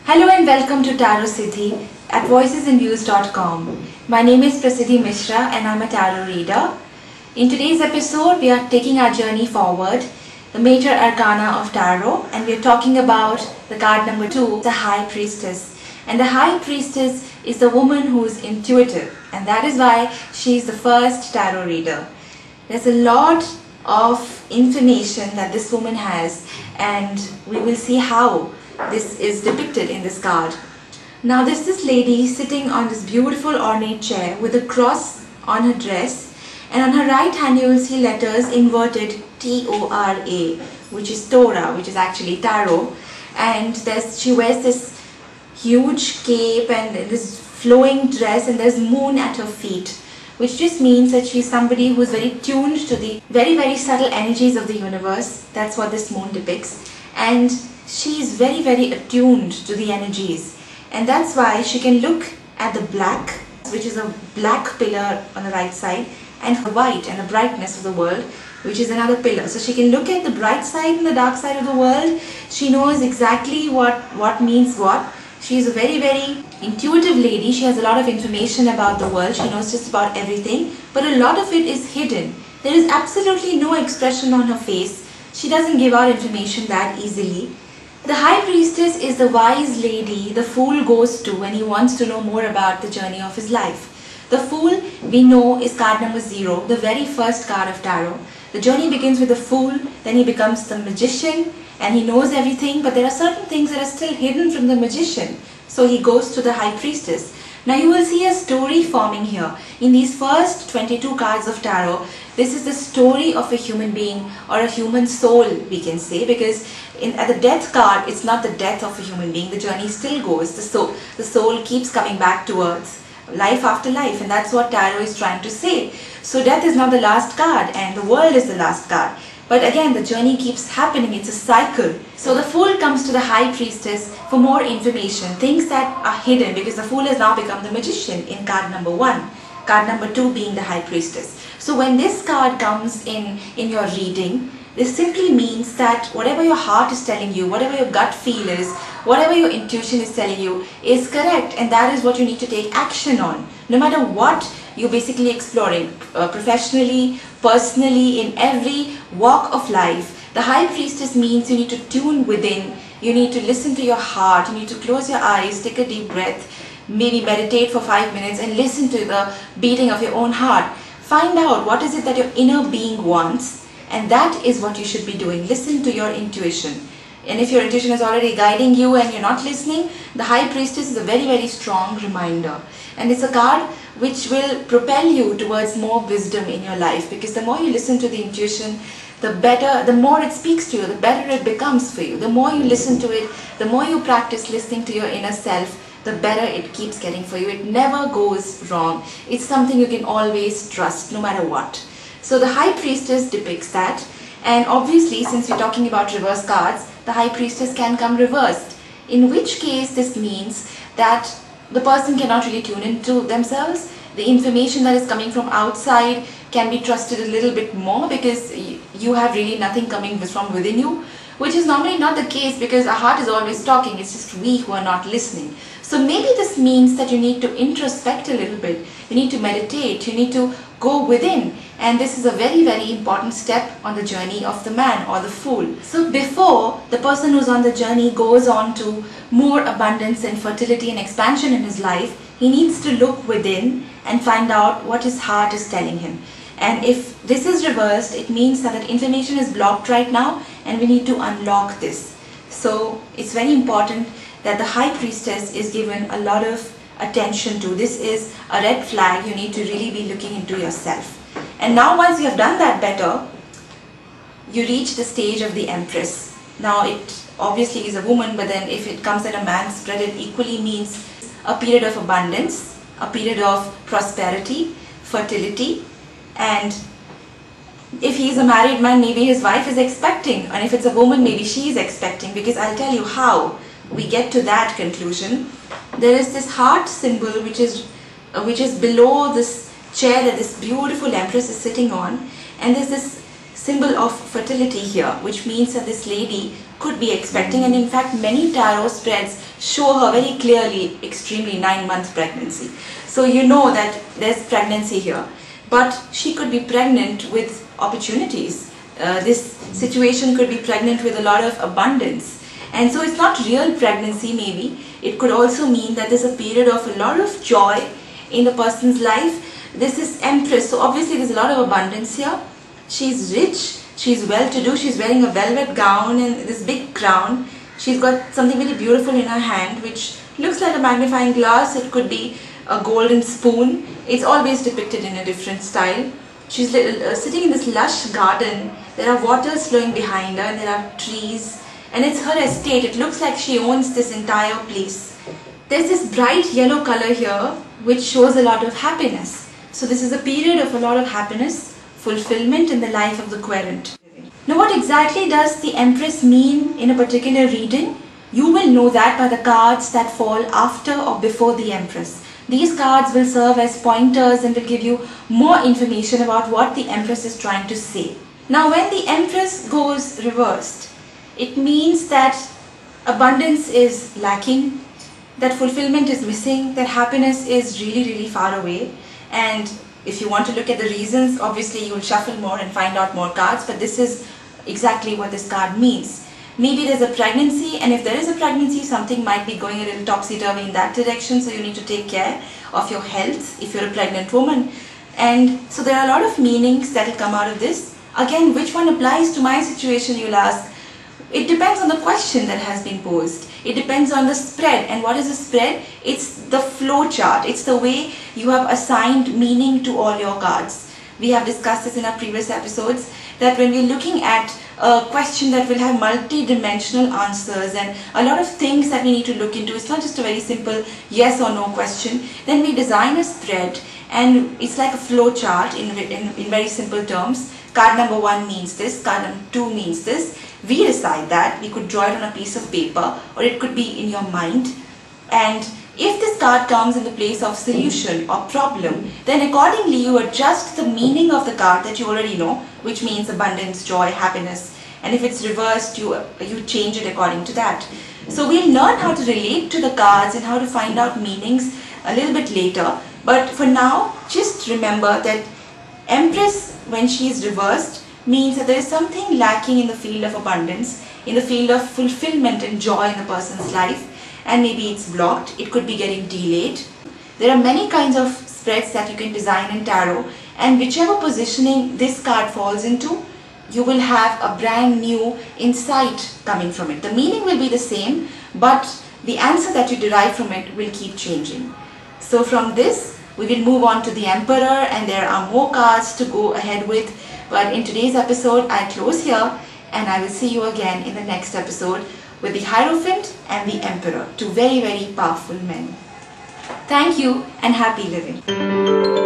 Hello and welcome to Tarot Siddhi at VOICESNVIEWS.com. My name is Prasidhhi Mishra and I'm a tarot reader. In today's episode, we are taking our journey forward, the Major Arcana of Tarot, and we are talking about the card number 2, the High Priestess. And the High Priestess is the woman who is intuitive, and that is why she is the first tarot reader. There's a lot of information that this woman has, and we will see how this is depicted in this card. Now there's this lady sitting on this beautiful ornate chair with a cross on her dress, and on her right hand you will see letters inverted T-O-R-A, which is Torah, which is actually tarot. And she wears this huge cape and this flowing dress, and there's moon at her feet, which just means that she's somebody who's very tuned to the very subtle energies of the universe. That's what this moon depicts. And she is very attuned to the energies, and that's why she can look at the black, which is a black pillar on the right side, and the white and the brightness of the world, which is another pillar. So she can look at the bright side and the dark side of the world. She knows exactly what means what. She is a very intuitive lady. She has a lot of information about the world. She knows just about everything, but a lot of it is hidden. There is absolutely no expression on her face. She doesn't give out information that easily. The High Priestess is the wise lady the Fool goes to when he wants to know more about the journey of his life. The Fool, we know, is card number 0, the very first card of Tarot. The journey begins with the Fool, then he becomes the Magician, and he knows everything, but there are certain things that are still hidden from the Magician. So he goes to the High Priestess. Now you will see a story forming here. In these first 22 cards of Tarot, this is the story of a human being, or a human soul, we can say, because at the death card, it's not the death of a human being. The journey still goes. The soul keeps coming back to earth, life after life, and that's what Tarot is trying to say. So death is not the last card, and the world is the last card. But again, the journey keeps happening. It's a cycle. So the Fool comes to the High Priestess for more information, things that are hidden, because the Fool has now become the Magician in card number 1. Card number 2 being the High Priestess. So when this card comes in your reading, this simply means that whatever your heart is telling you, whatever your gut feel is, whatever your intuition is telling you is correct, and that is what you need to take action on. No matter what you're basically exploring, professionally, personally, in every walk of life, the High Priestess means you need to tune within, you need to listen to your heart, you need to close your eyes, take a deep breath, maybe meditate for 5 minutes and listen to the beating of your own heart. Find out what is it that your inner being wants, and that is what you should be doing. Listen to your intuition. And if your intuition is already guiding you and you're not listening, the High Priestess is a very strong reminder. And it's a card which will propel you towards more wisdom in your life, because the more you listen to the intuition, the better, the more it speaks to you, the better it becomes for you. The more you listen to it, the more you practice listening to your inner self, the better it keeps getting for you. It never goes wrong. It's something you can always trust, no matter what. So the High Priestess depicts that, and obviously since we're talking about reverse cards, the High Priestess can come reversed, in which case this means that the person cannot really tune into themselves. The information that is coming from outside can be trusted a little bit more, because you have really nothing coming from within you, which is normally not the case, because our heart is always talking. It's just we who are not listening. So maybe this means that you need to introspect a little bit, you need to meditate, you need to go within, and this is a very important step on the journey of the man or the Fool. So before the person who's on the journey goes on to more abundance and fertility and expansion in his life, he needs to look within and find out what his heart is telling him. And if this is reversed, it means that information is blocked right now, and we need to unlock this. So it's very important that the High Priestess is given a lot of attention to. This is a red flag. You need to really be looking into yourself. And now once you have done that better, you reach the stage of the Empress. Now it obviously is a woman, but then if it comes at a man, spread it equally means a period of abundance, a period of prosperity, fertility, and if he is a married man, maybe his wife is expecting, and if it's a woman, maybe she is expecting, because I'll tell you how we get to that conclusion. There is this heart symbol which is below this chair that this beautiful Empress is sitting on, and there's this symbol of fertility here, which means that this lady could be expecting, and in fact many tarot spreads show her very clearly extremely 9-month pregnancy. So you know that there's pregnancy here, but she could be pregnant with opportunities. This situation could be pregnant with a lot of abundance. And so it's not real pregnancy maybe. It could also mean that there's a period of a lot of joy in the person's life. This is Empress, so obviously there's a lot of abundance here. She's rich, she's well-to-do, she's wearing a velvet gown and this big crown. She's got something very beautiful in her hand which looks like a magnifying glass. It could be a golden spoon. It's always depicted in a different style. She's sitting in this lush garden. There are waters flowing behind her and there are trees. And it's her estate. It looks like she owns this entire place. There's this bright yellow color here which shows a lot of happiness. So this is a period of a lot of happiness, fulfillment in the life of the querent. Now what exactly does the Empress mean in a particular reading? You will know that by the cards that fall after or before the Empress. These cards will serve as pointers and will give you more information about what the Empress is trying to say. Now when the Empress goes reversed, it means that abundance is lacking, that fulfillment is missing, that happiness is really far away. And if you want to look at the reasons, obviously you will shuffle more and find out more cards, but this is exactly what this card means. Maybe there's a pregnancy, and if there is a pregnancy, something might be going a little topsy-turvy in that direction, so you need to take care of your health if you're a pregnant woman. And so there are a lot of meanings that will come out of this. Again, which one applies to my situation, you'll ask? It depends on the question that has been posed. It depends on the spread. And what is a spread? It's the flow chart. It's the way you have assigned meaning to all your cards. We have discussed this in our previous episodes, that when we're looking at a question that will have multi-dimensional answers and a lot of things that we need to look into, it's not just a very simple yes or no question, then we design a spread and it's like a flow chart in very simple terms. Card number 1 means this, card number 2 means this. We decide that. We could draw it on a piece of paper or it could be in your mind. And if this card comes in the place of solution or problem, then accordingly you adjust the meaning of the card that you already know, which means abundance, joy, happiness. And if it's reversed, you change it according to that. So we'll learn how to relate to the cards and how to find out meanings a little bit later. But for now, just remember that Empress, when she is reversed, means that there is something lacking in the field of abundance, in the field of fulfillment and joy in the person's life, and maybe it's blocked, it could be getting delayed. There are many kinds of spreads that you can design in tarot, and whichever positioning this card falls into, you will have a brand new insight coming from it. The meaning will be the same, but the answer that you derive from it will keep changing. So from this, we will move on to the Emperor, and there are more cards to go ahead with. But in today's episode, I close here, and I will see you again in the next episode with the Hierophant and the Emperor, two very powerful men. Thank you and happy living.